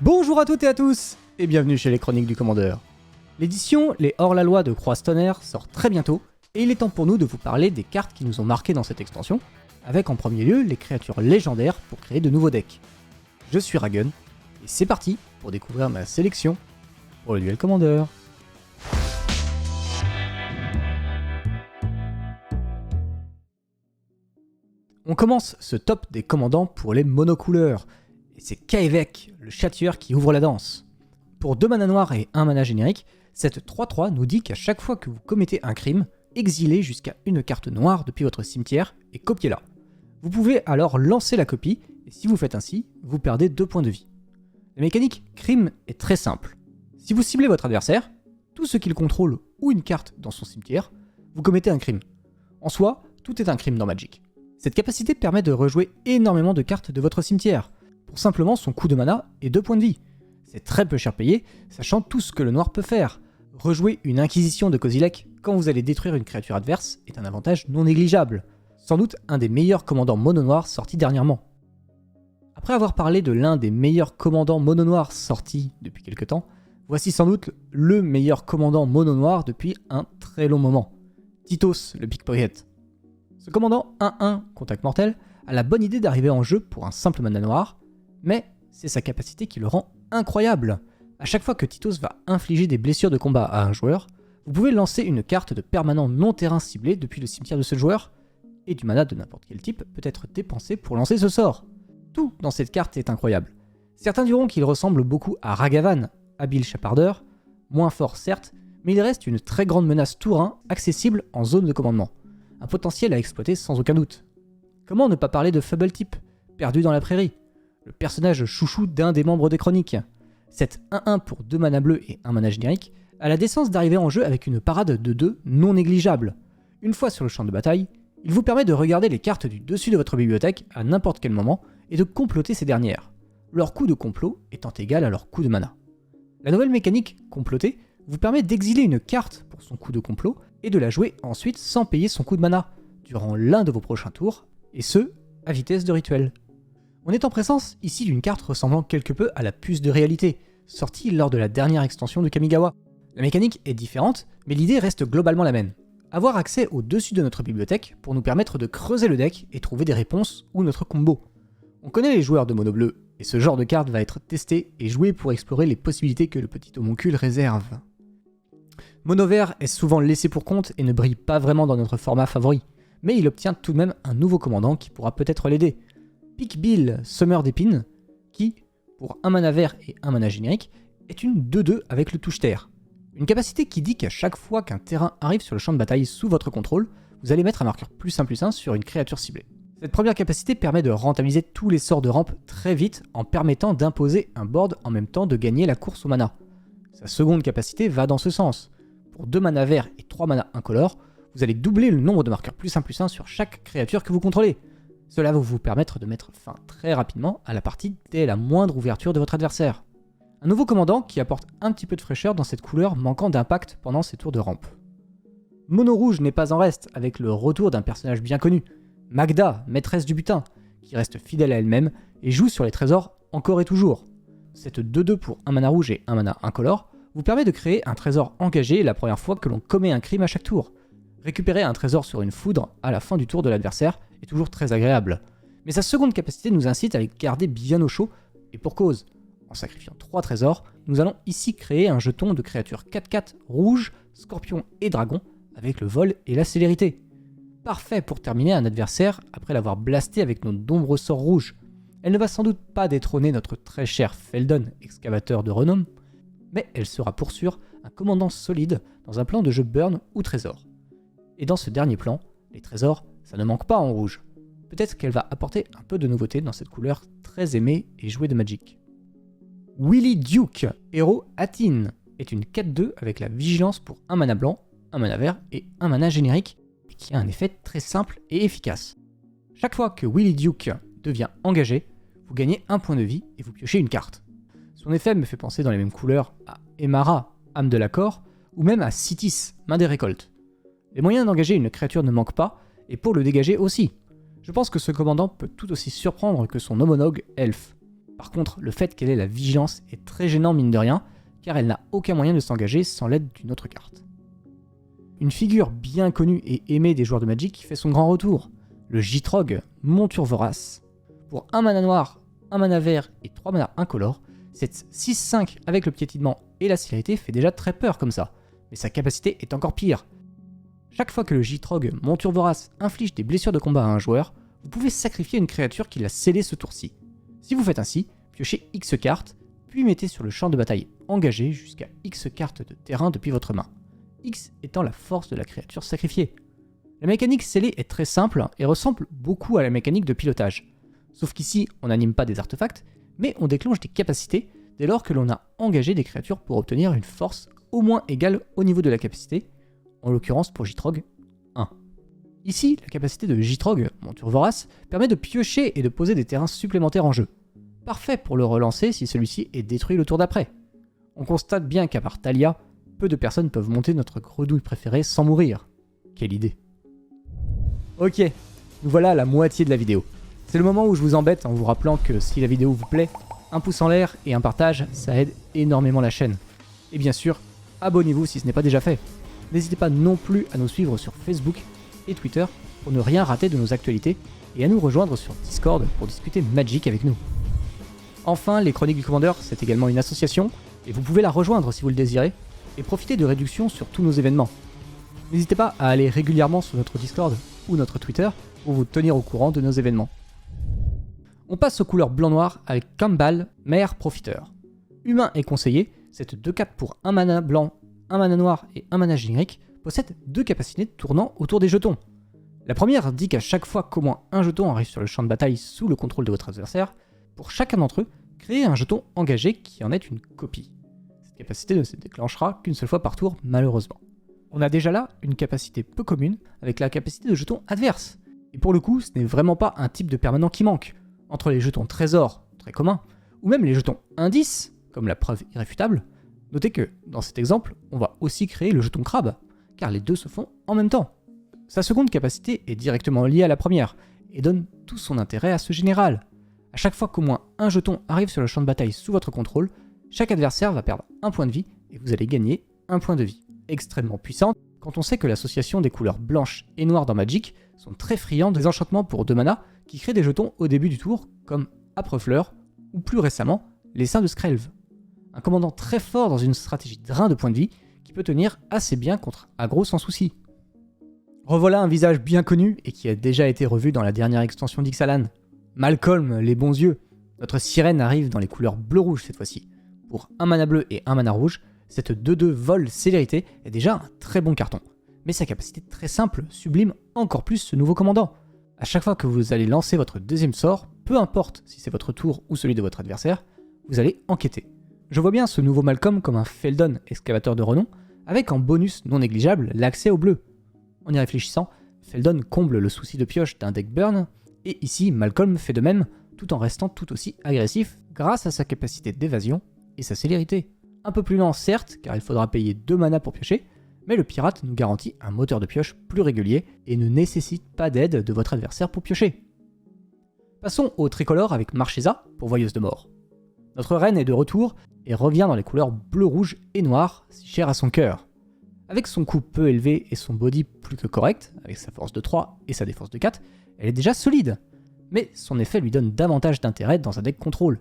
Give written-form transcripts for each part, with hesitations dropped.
Bonjour à toutes et à tous, et bienvenue chez les Chroniques du Commandeur. L'édition Les Hors-la-Loi de Croaz-Tonnerre sort très bientôt, et il est temps pour nous de vous parler des cartes qui nous ont marqués dans cette extension, avec en premier lieu les créatures légendaires pour créer de nouveaux decks. Je suis Ragun, et c'est parti pour découvrir ma sélection pour le duel Commandeur. On commence ce top des commandants pour les monocouleurs, et c'est Kaevek, le châtilleur qui ouvre la danse. Pour 2 mana noirs et 1 mana générique, cette 3-3 nous dit qu'à chaque fois que vous commettez un crime, exilez jusqu'à une carte noire depuis votre cimetière et copiez-la. Vous pouvez alors lancer la copie, et si vous faites ainsi, vous perdez 2 points de vie. La mécanique crime est très simple. Si vous ciblez votre adversaire, tout ce qu'il contrôle ou une carte dans son cimetière, vous commettez un crime. En soi, tout est un crime dans Magic. Cette capacité permet de rejouer énormément de cartes de votre cimetière, pour simplement son coût de mana et 2 points de vie. C'est très peu cher payé, sachant tout ce que le noir peut faire. Rejouer une Inquisition de Kozilek quand vous allez détruire une créature adverse est un avantage non négligeable. Sans doute un des meilleurs commandants mono-noirs sortis dernièrement. Après avoir parlé de l'un des meilleurs commandants mono-noirs sortis depuis quelque temps, voici sans doute le meilleur commandant mono-noir depuis un très long moment. Titos, le pickpocket. Ce commandant 1-1 contact mortel a la bonne idée d'arriver en jeu pour un simple mana noir, mais c'est sa capacité qui le rend incroyable. À chaque fois que Titos va infliger des blessures de combat à un joueur, vous pouvez lancer une carte de permanent non-terrain ciblé depuis le cimetière de ce joueur, et du mana de n'importe quel type peut être dépensé pour lancer ce sort. Tout dans cette carte est incroyable. Certains diront qu'il ressemble beaucoup à Ragavan, habile chapardeur, moins fort certes, mais il reste une très grande menace tour 1 accessible en zone de commandement. Un potentiel à exploiter sans aucun doute. Comment ne pas parler de Fabletipe, perdu dans la prairie, le personnage chouchou d'un des membres des chroniques. Cette 1-1 pour 2 mana bleus et 1 mana générique a la décence d'arriver en jeu avec une parade de 2 non négligeable. Une fois sur le champ de bataille, il vous permet de regarder les cartes du dessus de votre bibliothèque à n'importe quel moment et de comploter ces dernières, leur coût de complot étant égal à leur coût de mana. La nouvelle mécanique comploter vous permet d'exiler une carte pour son coût de complot et de la jouer ensuite sans payer son coût de mana, durant l'un de vos prochains tours, et ce, à vitesse de rituel. On est en présence ici d'une carte ressemblant quelque peu à la puce de réalité, sortie lors de la dernière extension de Kamigawa. La mécanique est différente, mais l'idée reste globalement la même. Avoir accès au dessus de notre bibliothèque pour nous permettre de creuser le deck et trouver des réponses ou notre combo. On connaît les joueurs de mono bleu, et ce genre de carte va être testé et joué pour explorer les possibilités que le petit homoncule réserve. Mono vert est souvent laissé pour compte et ne brille pas vraiment dans notre format favori, mais il obtient tout de même un nouveau commandant qui pourra peut-être l'aider. Pick Bill, semeur d'épines, qui, pour 1 mana vert et 1 mana générique, est une 2-2 avec le touche-terre. Une capacité qui dit qu'à chaque fois qu'un terrain arrive sur le champ de bataille sous votre contrôle, vous allez mettre un marqueur +1/+1 sur une créature ciblée. Cette première capacité permet de rentabiliser tous les sorts de rampe très vite en permettant d'imposer un board en même temps de gagner la course au mana. Sa seconde capacité va dans ce sens. Pour 2 mana verts et 3 mana incolores, vous allez doubler le nombre de marqueurs +1/+1 sur chaque créature que vous contrôlez. Cela va vous permettre de mettre fin très rapidement à la partie dès la moindre ouverture de votre adversaire. Un nouveau commandant qui apporte un petit peu de fraîcheur dans cette couleur manquant d'impact pendant ses tours de rampe. Mono rouge n'est pas en reste avec le retour d'un personnage bien connu, Magda, maîtresse du butin, qui reste fidèle à elle-même et joue sur les trésors encore et toujours. Cette 2-2 pour 1 mana rouge et 1 mana incolore vous permet de créer un trésor engagé la première fois que l'on commet un crime à chaque tour. Récupérer un trésor sur une foudre à la fin du tour de l'adversaire est toujours très agréable. Mais sa seconde capacité nous incite à les garder bien au chaud, et pour cause. En sacrifiant 3 trésors, nous allons ici créer un jeton de créatures 4/4 rouge, scorpion et dragon, avec le vol et la célérité. Parfait pour terminer un adversaire après l'avoir blasté avec nos nombreux sorts rouges. Elle ne va sans doute pas détrôner notre très cher Feldon, excavateur de renom, mais elle sera pour sûr un commandant solide dans un plan de jeu burn ou trésor. Et dans ce dernier plan, les trésors, ça ne manque pas en rouge. Peut-être qu'elle va apporter un peu de nouveauté dans cette couleur très aimée et jouée de Magic. Willy Duke, héros Atin, est une 4-2 avec la vigilance pour 1 mana blanc, 1 mana vert et 1 mana générique, et qui a un effet très simple et efficace. Chaque fois que Willy Duke devient engagé, vous gagnez 1 point de vie et vous piochez une carte. Son effet me fait penser dans les mêmes couleurs à Emara, âme de l'accord, ou même à Citis, main des récoltes. Les moyens d'engager une créature ne manquent pas, et pour le dégager aussi. Je pense que ce commandant peut tout aussi surprendre que son homologue elfe. Par contre, le fait qu'elle ait la vigilance est très gênant mine de rien, car elle n'a aucun moyen de s'engager sans l'aide d'une autre carte. Une figure bien connue et aimée des joueurs de Magic fait son grand retour, le Gitrog, monture vorace. Pour 1 mana noir, 1 mana vert et 3 mana incolore, cette 6-5 avec le piétinement et la célérité fait déjà très peur comme ça, mais sa capacité est encore pire. Chaque fois que le Gitrog, monture vorace, inflige des blessures de combat à un joueur, vous pouvez sacrifier une créature qui l'a scellé ce tour-ci. Si vous faites ainsi, piochez X cartes, puis mettez sur le champ de bataille engagé jusqu'à X cartes de terrain depuis votre main. X étant la force de la créature sacrifiée. La mécanique scellée est très simple et ressemble beaucoup à la mécanique de pilotage. Sauf qu'ici, on n'anime pas des artefacts, mais on déclenche des capacités dès lors que l'on a engagé des créatures pour obtenir une force au moins égale au niveau de la capacité, en l'occurrence pour Gitrog, 1. Ici, la capacité de Gitrog, monture vorace, permet de piocher et de poser des terrains supplémentaires en jeu. Parfait pour le relancer si celui-ci est détruit le tour d'après. On constate bien qu'à part Thalia, peu de personnes peuvent monter notre gredouille préférée sans mourir. Quelle idée. Ok, nous voilà à la moitié de la vidéo. C'est le moment où je vous embête en vous rappelant que si la vidéo vous plaît, un pouce en l'air et un partage, ça aide énormément la chaîne. Et bien sûr, abonnez-vous si ce n'est pas déjà fait. N'hésitez pas non plus à nous suivre sur Facebook et Twitter pour ne rien rater de nos actualités et à nous rejoindre sur Discord pour discuter Magic avec nous. Enfin, les Chroniques du Commandeur, c'est également une association et vous pouvez la rejoindre si vous le désirez et profiter de réductions sur tous nos événements. N'hésitez pas à aller régulièrement sur notre Discord ou notre Twitter pour vous tenir au courant de nos événements. On passe aux couleurs blanc-noir avec Kambal, maire profiteur. Humain et conseiller, cette 2/4 pour 1 mana blanc, 1 mana noir et 1 mana générique possède 2 capacités tournant autour des jetons. La première dit qu'à chaque fois qu'au moins un jeton arrive sur le champ de bataille sous le contrôle de votre adversaire, pour chacun d'entre eux, créez un jeton engagé qui en est une copie. Cette capacité ne se déclenchera qu'une seule fois par tour, malheureusement. On a déjà là une capacité peu commune avec la capacité de jeton adverse. Et pour le coup, ce n'est vraiment pas un type de permanent qui manque. Entre les jetons trésor, très communs, ou même les jetons indices, comme la preuve irréfutable, notez que, dans cet exemple, on va aussi créer le jeton crabe, car les deux se font en même temps. Sa seconde capacité est directement liée à la première, et donne tout son intérêt à ce général. À chaque fois qu'au moins un jeton arrive sur le champ de bataille sous votre contrôle, chaque adversaire va perdre un point de vie, et vous allez gagner un point de vie. Extrêmement puissante, quand on sait que l'association des couleurs blanches et noires dans Magic sont très friands des enchantements pour 2 mana qui créent des jetons au début du tour, comme Âprefleur, ou plus récemment, les Seins de Skrelv. Un commandant très fort dans une stratégie drain de points de vie qui peut tenir assez bien contre aggro sans souci. Revoilà un visage bien connu et qui a déjà été revu dans la dernière extension d'Ixalan. Malcolm, les bons yeux. Notre sirène arrive dans les couleurs bleu-rouge cette fois-ci. Pour 1 mana bleu et 1 mana rouge, cette 2/2 vol célérité est déjà un très bon carton. Mais sa capacité très simple sublime encore plus ce nouveau commandant. À chaque fois que vous allez lancer votre deuxième sort, peu importe si c'est votre tour ou celui de votre adversaire, vous allez enquêter. Je vois bien ce nouveau Malcolm comme un Feldon excavateur de renom, avec en bonus non négligeable l'accès au bleu. En y réfléchissant, Feldon comble le souci de pioche d'un deck burn, et ici Malcolm fait de même, tout en restant tout aussi agressif grâce à sa capacité d'évasion et sa célérité. Un peu plus lent certes, car il faudra payer 2 mana pour piocher, mais le pirate nous garantit un moteur de pioche plus régulier et ne nécessite pas d'aide de votre adversaire pour piocher. Passons au tricolore avec Marchesa, pourvoyeuse de mort. Notre reine est de retour et revient dans les couleurs bleu, rouge et noir, si chères à son cœur. Avec son coup peu élevé et son body plus que correct, avec sa force de 3 et sa défense de 4, elle est déjà solide. Mais son effet lui donne davantage d'intérêt dans un deck contrôle.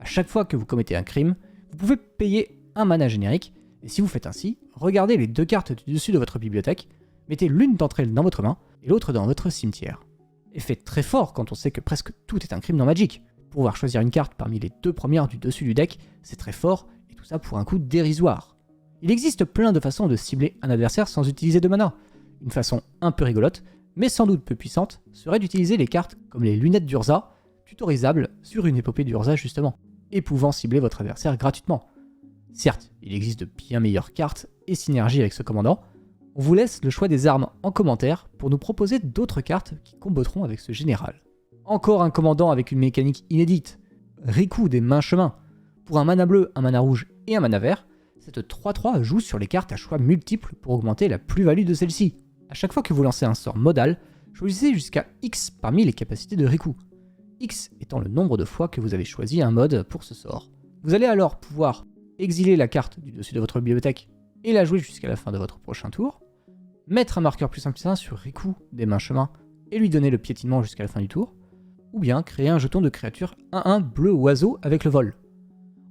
À chaque fois que vous commettez un crime, vous pouvez payer un mana générique, et si vous faites ainsi, regardez les 2 cartes du dessus de votre bibliothèque, mettez l'une d'entre elles dans votre main et l'autre dans votre cimetière. Effet très fort quand on sait que presque tout est un crime dans Magic. Pouvoir choisir une carte parmi les 2 premières du dessus du deck, c'est très fort, et tout ça pour un coût dérisoire. Il existe plein de façons de cibler un adversaire sans utiliser de mana. Une façon un peu rigolote, mais sans doute peu puissante, serait d'utiliser les cartes comme les lunettes d'Urza, tutorisables sur une épopée d'Urza justement, et pouvant cibler votre adversaire gratuitement. Certes, il existe de bien meilleures cartes et synergies avec ce commandant. On vous laisse le choix des armes en commentaire pour nous proposer d'autres cartes qui combattront avec ce général. Encore un commandant avec une mécanique inédite, Riku des mains chemins. Pour un mana bleu, un mana rouge et un mana vert, cette 3/3 joue sur les cartes à choix multiples pour augmenter la plus-value de celle-ci. À chaque fois que vous lancez un sort modal, choisissez jusqu'à X parmi les capacités de Riku. X étant le nombre de fois que vous avez choisi un mode pour ce sort. Vous allez alors pouvoir exiler la carte du dessus de votre bibliothèque et la jouer jusqu'à la fin de votre prochain tour, mettre un marqueur +1/+1 sur Riku des mains chemin et lui donner le piétinement jusqu'à la fin du tour, ou bien créer un jeton de créature 1/1 bleu oiseau avec le vol.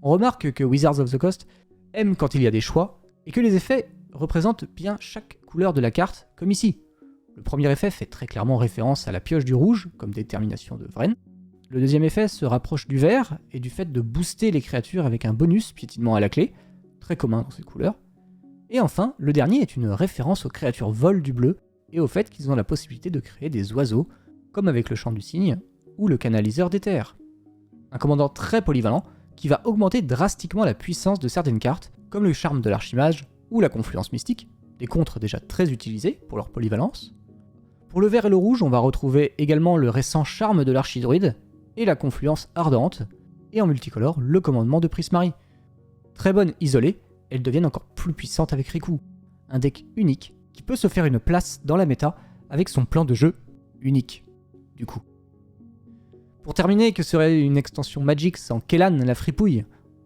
On remarque que Wizards of the Coast aime quand il y a des choix, et que les effets représentent bien chaque couleur de la carte, comme ici. Le premier effet fait très clairement référence à la pioche du rouge, comme détermination de Vren. Le deuxième effet se rapproche du vert, et du fait de booster les créatures avec un bonus piétinement à la clé, très commun dans cette couleur. Et enfin, le dernier est une référence aux créatures vol du bleu, et au fait qu'ils ont la possibilité de créer des oiseaux, comme avec le chant du cygne, ou le canaliseur d'éther. Un commandant très polyvalent, qui va augmenter drastiquement la puissance de certaines cartes, comme le charme de l'archimage ou la confluence mystique, des contres déjà très utilisés pour leur polyvalence. Pour le vert et le rouge, on va retrouver également le récent charme de l'archidruide et la confluence ardente, et en multicolore, le commandement de Prismari. Très bonne isolée, elles deviennent encore plus puissantes avec Riku, un deck unique qui peut se faire une place dans la méta avec son plan de jeu unique, du coup. Pour terminer, que serait une extension Magic sans Kellan la fripouille?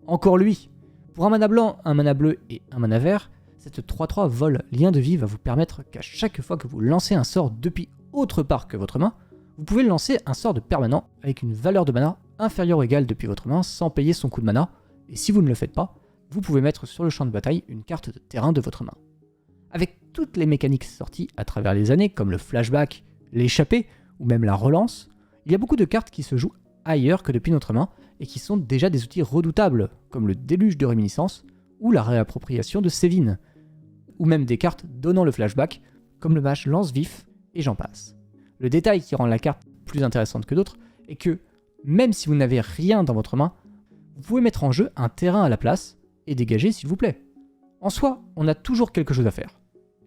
Encore lui. Pour un mana blanc, un mana bleu et un mana vert, cette 3/3 vol lien de vie va vous permettre qu'à chaque fois que vous lancez un sort depuis autre part que votre main, vous pouvez lancer un sort de permanent avec une valeur de mana inférieure ou égale depuis votre main sans payer son coût de mana, et si vous ne le faites pas, vous pouvez mettre sur le champ de bataille une carte de terrain de votre main. Avec toutes les mécaniques sorties à travers les années, comme le flashback, l'échappée ou même la relance, il y a beaucoup de cartes qui se jouent ailleurs que depuis notre main et qui sont déjà des outils redoutables, comme le déluge de réminiscence ou la réappropriation de Sévin, ou même des cartes donnant le flashback, comme le mage lance-vif, et j'en passe. Le détail qui rend la carte plus intéressante que d'autres est que, même si vous n'avez rien dans votre main, vous pouvez mettre en jeu un terrain à la place et dégager s'il vous plaît. En soi, on a toujours quelque chose à faire.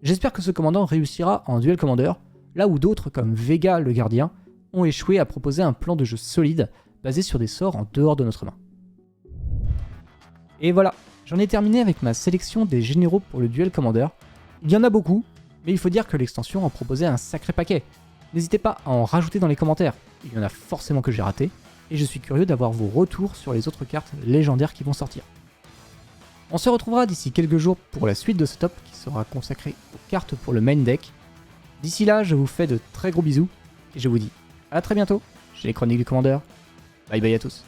J'espère que ce commandant réussira en duel commander, là où d'autres comme Vega le gardien ont échoué à proposer un plan de jeu solide basé sur des sorts en dehors de notre main. Et voilà, j'en ai terminé avec ma sélection des généraux pour le duel commander. Il y en a beaucoup, mais il faut dire que l'extension en proposait un sacré paquet. N'hésitez pas à en rajouter dans les commentaires, il y en a forcément que j'ai raté, et je suis curieux d'avoir vos retours sur les autres cartes légendaires qui vont sortir. On se retrouvera d'ici quelques jours pour la suite de ce top qui sera consacré aux cartes pour le main deck. D'ici là, je vous fais de très gros bisous, et je vous dis à très bientôt chez les Chroniques du Commandeur. Bye bye à tous.